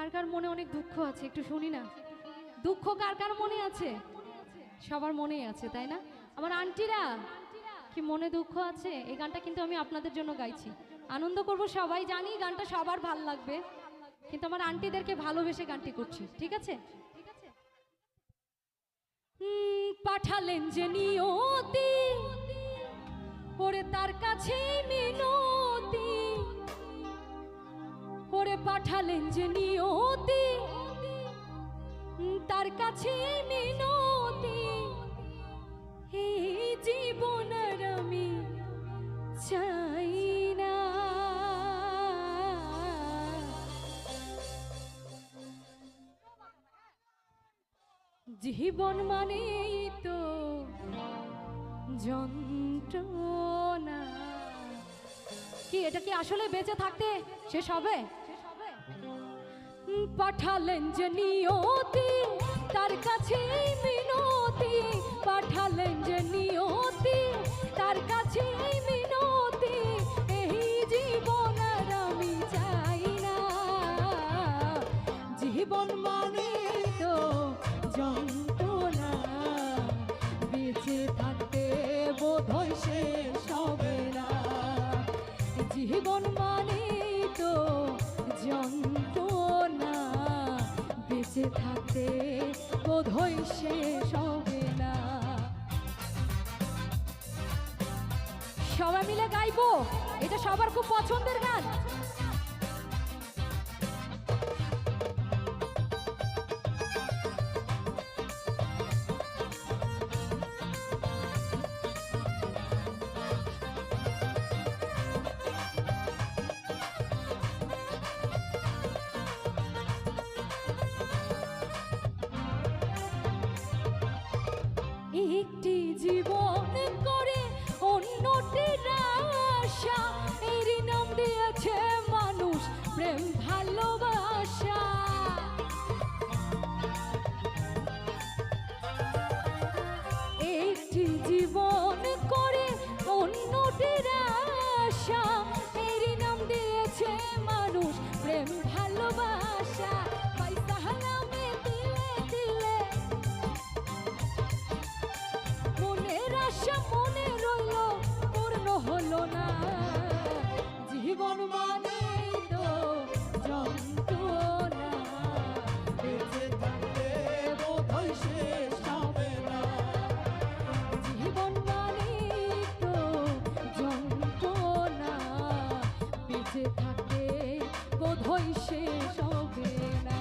কার কার মনে অনেক দুঃখ আছে একটু শুনি না। দুঃখ কার কার মনে আছে? সবার মনেই আছে, তাই না? আমার আন্টিরা কি মনে দুঃখ আছে? এই গানটা কিন্তু আমি আপনাদের জন্য গাইছি, আনন্দ করব সবাই, জানি গানটা সবার ভাল লাগবে, কিন্তু আমার আন্টিদেরকে ভালোবেসে গানটি করছি, ঠিক আছে? পাঠালেন যে নিয়তি, ওরে তার কাছে মিনতি, ওরে পাঠালেন যে নিয়তি, তার কাছে মিনতি, এই জীবন আর আমি চাই না। জীবন মানেই তো যন্ত্রণা। কি এটা কি আসলে বেঁচে থাকতে শেষ হবে? পাঠালেন যে নিয়তি, তার কাছে মিনতি, পাঠালেন যে নিয়তি, তার কাছে মিনতি, এই জীবন আর আমি চাই না। জীবন মানে তো যন্ত্রণা, বেঁচে থাকতে বোধহয় শেষ হবে না। জীবন মানে তো যন্ত্রণা, বেঁচে থাকতে বোধহয় শেষ হবে না। সবাই মিলে গাইবো, এটা সবার খুব পছন্দের গান। একটি জীবন করে অন্যটির আশা, এর নাম দিয়েছে মানুষ প্রেম ভালোবাসা। একটি জীবন করে অন্যটির আশা, এর নাম দিয়েছে মানুষ প্রেম ভালোবাসা। মনে রইল পূর্ণ হলো না। জীবন মানে তো যন্ত্রণা, বেঁচে থাকতে বোধহয় শেষ হবে না। জীবন মানে তো যন্ত্রণা, বেঁচে থাকতে বোধহয় শেষ হবে না।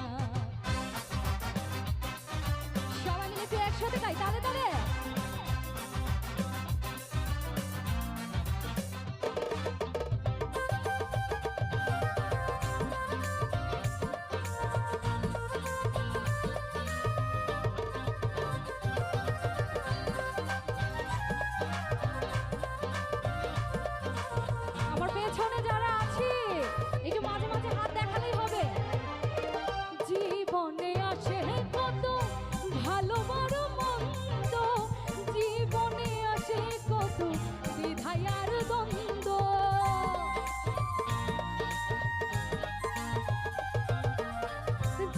সবাই মিলে একটু একসাথে গাই, তালে তালে। পেছনে যারা আছি একটু মাঝে মাঝে হাত দেখালেই হবে। জীবনে আসে কত ভালো বড় মন্দ, জীবনে আসে কত দ্বিধায় আর দ্বন্দ্ব।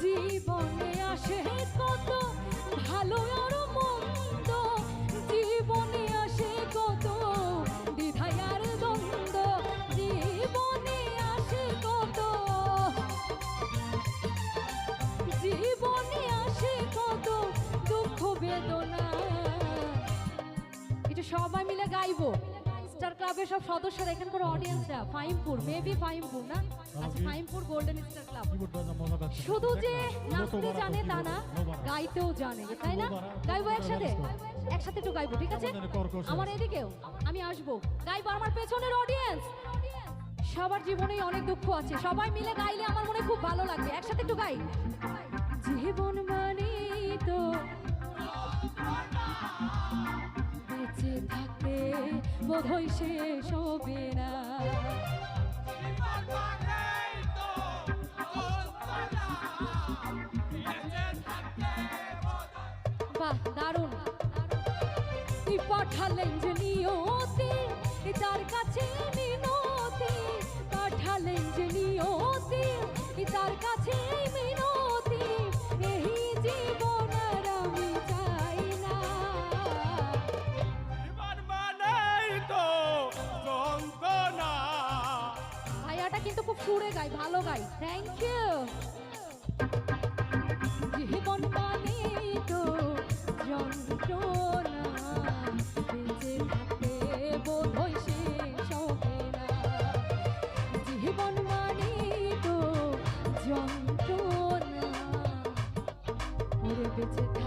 জীবনে আসে কত ভালো আর মন্দ, জীবনে আসে কত দ্বিধায় আর দ্বন্দ্ব। জীবনে আসে কত, জীবনে আসে কত দুঃখ বেদনা। এটা সবাই মিলে গাইবো। স্টার ক্লাবের সব সদস্যরা, এখানকার অডিয়েন্সরা ফাহিমপুর, মেবি ফাহিমপুর না, আচ্ছা ফাহিমপুর গোল্ডেন স্টার ক্লাব। শুধু যে নাচতে জানে তা না, গাইতেও জানে, তাই না? গাইবো একসাথে, একসাথে একটু গাইবো, ঠিক আছে? আমার এদিকেও আমি আসবো, গাইবো। আমার পেছনের অডিয়েন্স, সবার জীবনেই অনেক দুঃখ আছে, সবাই মিলে গাইলে আমার মনে খুব ভালো লাগবে। একসাথে একটু গাই। জীবন মানে তো বেঁচে থাকতে বোধহয় শেষ হবে না। বাহ, দারুণ। পাঠালেন যে নিয়তি, তার কাছে মিনতি, পাঠালেন যে নিয়তি, তার কাছে মিনতি। সুরে গাই, ভালো গাই। Thank you. জীবন মানে তো যন্ত্রণা, বেঁচে থাকতে বোধহয় শেষ হবে না। জীবন মানে তো যন্ত্রণা, ওরে বেঁচে